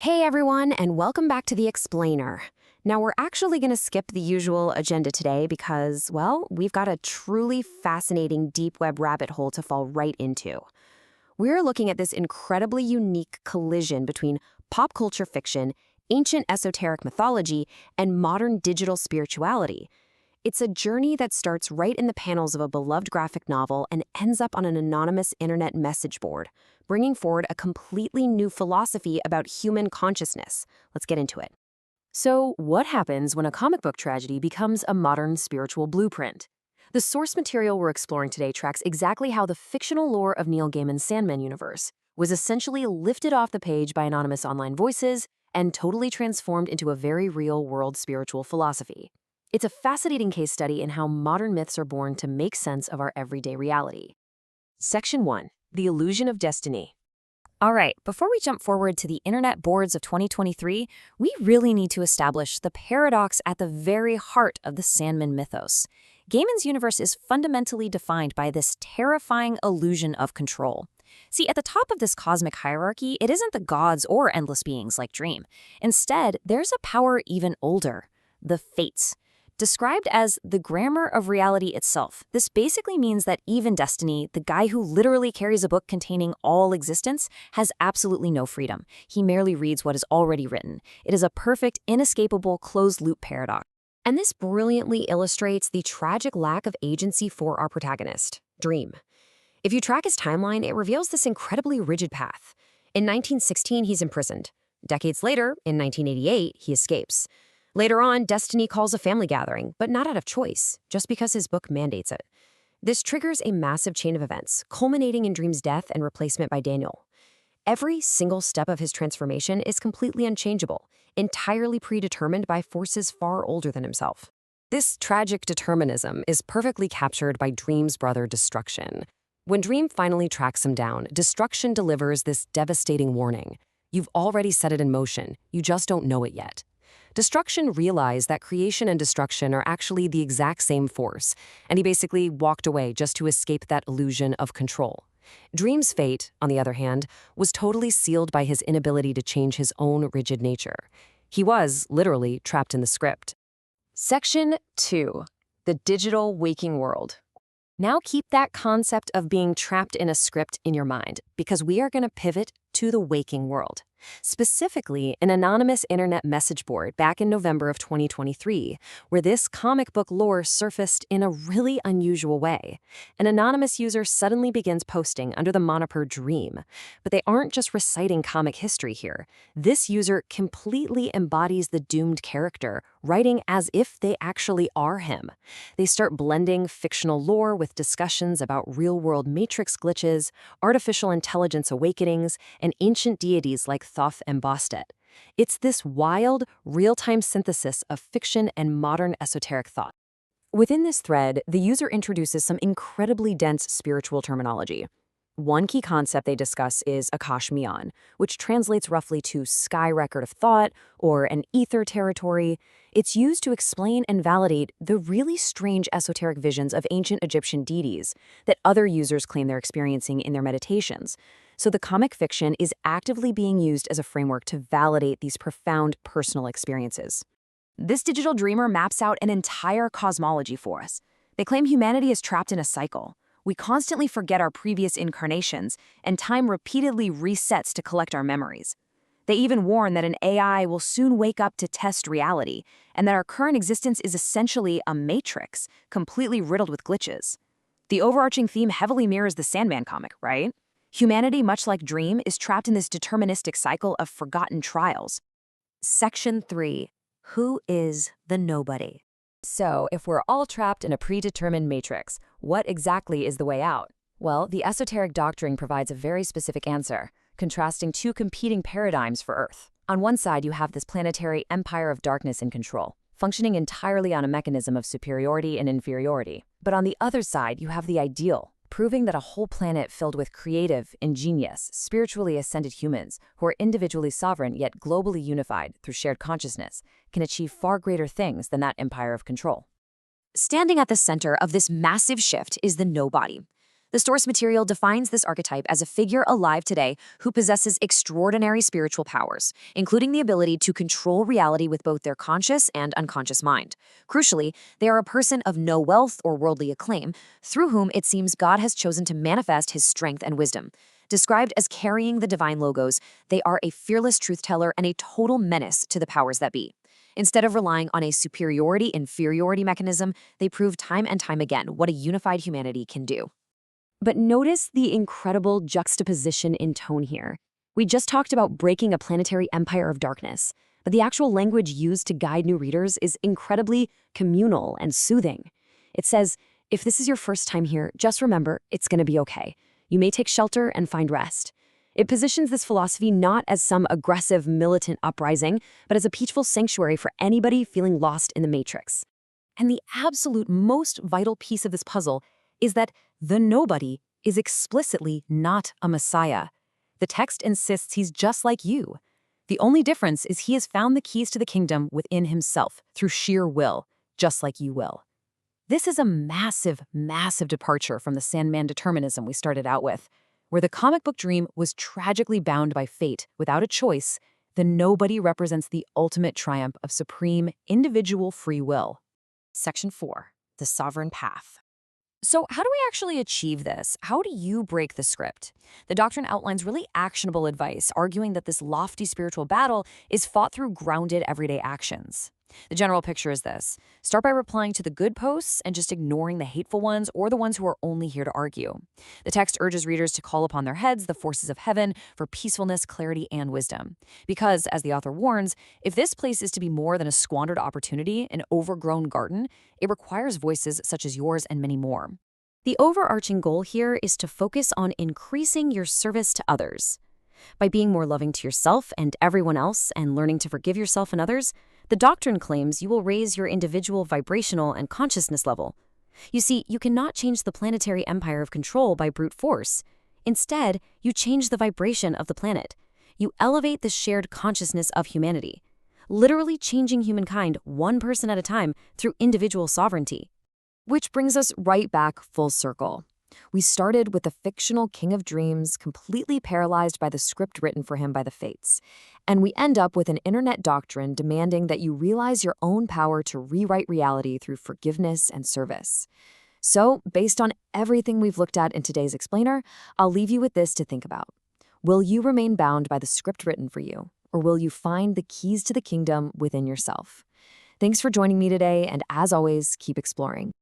Hey everyone, and welcome back to The Explainer. Now, we're actually going to skip the usual agenda today because, well, we've got a truly fascinating deep web rabbit hole to fall right into. We're looking at this incredibly unique collision between pop culture fiction, ancient esoteric mythology, and modern digital spirituality. It's a journey that starts right in the panels of a beloved graphic novel and ends up on an anonymous internet message board, bringing forward a completely new philosophy about human consciousness. Let's get into it. So, what happens when a comic book tragedy becomes a modern spiritual blueprint? The source material we're exploring today tracks exactly how the fictional lore of Neil Gaiman's Sandman universe was essentially lifted off the page by anonymous online voices and totally transformed into a very real-world spiritual philosophy. It's a fascinating case study in how modern myths are born to make sense of our everyday reality. Section 1. The Illusion of Destiny. All right, before we jump forward to the internet boards of 2023, we really need to establish the paradox at the very heart of the Sandman mythos. Gaiman's universe is fundamentally defined by this terrifying illusion of control. See, at the top of this cosmic hierarchy, it isn't the gods or endless beings like Dream. Instead, there's a power even older, the Fates. Described as the grammar of reality itself, this basically means that even Destiny, the guy who literally carries a book containing all existence, has absolutely no freedom. He merely reads what is already written. It is a perfect, inescapable, closed-loop paradox. And this brilliantly illustrates the tragic lack of agency for our protagonist, Dream. If you track his timeline, it reveals this incredibly rigid path. In 1916, he's imprisoned. Decades later, in 1988, he escapes. Later on, Destiny calls a family gathering, but not out of choice, just because his book mandates it. This triggers a massive chain of events, culminating in Dream's death and replacement by Daniel. Every single step of his transformation is completely unchangeable, entirely predetermined by forces far older than himself. This tragic determinism is perfectly captured by Dream's brother Destruction. When Dream finally tracks him down, Destruction delivers this devastating warning. You've already set it in motion, you just don't know it yet. Destruction realized that creation and destruction are actually the exact same force, and he basically walked away just to escape that illusion of control. Dream's fate, on the other hand, was totally sealed by his inability to change his own rigid nature. He was, literally, trapped in the script. Section 2. The Digital Waking World. Now keep that concept of being trapped in a script in your mind, because we are going to pivot to the waking world. Specifically, an anonymous internet message board back in November of 2023, where this comic book lore surfaced in a really unusual way. An anonymous user suddenly begins posting under the moniker Dream, but they aren't just reciting comic history here. This user completely embodies the doomed character, writing as if they actually are him. They start blending fictional lore with discussions about real-world matrix glitches, artificial intelligence awakenings, and ancient deities like Thoth and Bastet. It's this wild, real-time synthesis of fiction and modern esoteric thought. Within this thread, the user introduces some incredibly dense spiritual terminology. One key concept they discuss is Akash Mian, which translates roughly to sky record of thought or an ether territory. It's used to explain and validate the really strange esoteric visions of ancient Egyptian deities that other users claim they're experiencing in their meditations. So the comic fiction is actively being used as a framework to validate these profound personal experiences. This digital dreamer maps out an entire cosmology for us. They claim humanity is trapped in a cycle. We constantly forget our previous incarnations, and time repeatedly resets to collect our memories. They even warn that an AI will soon wake up to test reality, and that our current existence is essentially a matrix, completely riddled with glitches. The overarching theme heavily mirrors the Sandman comic, right? Humanity, much like Dream, is trapped in this deterministic cycle of forgotten trials. Section 3. Who is the nobody? So, if we're all trapped in a predetermined matrix, what exactly is the way out? Well, the esoteric Doctrine provides a very specific answer, contrasting two competing paradigms for Earth. On one side, you have this planetary empire of darkness and control, functioning entirely on a mechanism of superiority and inferiority. But on the other side, you have the ideal, proving that a whole planet filled with creative, ingenious, spiritually ascended humans who are individually sovereign yet globally unified through shared consciousness can achieve far greater things than that empire of control. Standing at the center of this massive shift is the nobody. The source material defines this archetype as a figure alive today who possesses extraordinary spiritual powers, including the ability to control reality with both their conscious and unconscious mind. Crucially, they are a person of no wealth or worldly acclaim, through whom it seems God has chosen to manifest his strength and wisdom. Described as carrying the divine logos, they are a fearless truth-teller and a total menace to the powers that be. Instead of relying on a superiority-inferiority mechanism, they prove time and time again what a unified humanity can do. But notice the incredible juxtaposition in tone here. We just talked about breaking a planetary empire of darkness, but the actual language used to guide new readers is incredibly communal and soothing. It says, if this is your first time here, just remember, it's going to be okay. You may take shelter and find rest. It positions this philosophy not as some aggressive militant uprising, but as a peaceful sanctuary for anybody feeling lost in the matrix. And the absolute most vital piece of this puzzle is that the nobody is explicitly not a messiah. The text insists he's just like you. The only difference is he has found the keys to the kingdom within himself through sheer will, just like you will. This is a massive, massive departure from the Sandman determinism we started out with, where the comic book dream was tragically bound by fate without a choice. The nobody represents the ultimate triumph of supreme individual free will. Section 4. The Sovereign Path. So how do we actually achieve this? How do you break the script? The Doctrine outlines really actionable advice, arguing that this lofty spiritual battle is fought through grounded everyday actions. The general picture is this. Start by replying to the good posts and just ignoring the hateful ones or the ones who are only here to argue. The text urges readers to call upon their heads, the forces of heaven, for peacefulness, clarity, and wisdom. Because, as the author warns, if this place is to be more than a squandered opportunity, an overgrown garden, it requires voices such as yours and many more. The overarching goal here is to focus on increasing your service to others. By being more loving to yourself and everyone else and learning to forgive yourself and others, the Doctrine claims you will raise your individual vibrational and consciousness level. You see, you cannot change the planetary empire of control by brute force. Instead, you change the vibration of the planet. You elevate the shared consciousness of humanity, literally changing humankind one person at a time through individual sovereignty. Which brings us right back full circle. We started with the fictional king of dreams, completely paralyzed by the script written for him by the fates. And we end up with an internet doctrine demanding that you realize your own power to rewrite reality through forgiveness and service. So, based on everything we've looked at in today's explainer, I'll leave you with this to think about. Will you remain bound by the script written for you, or will you find the keys to the kingdom within yourself? Thanks for joining me today, and as always, keep exploring.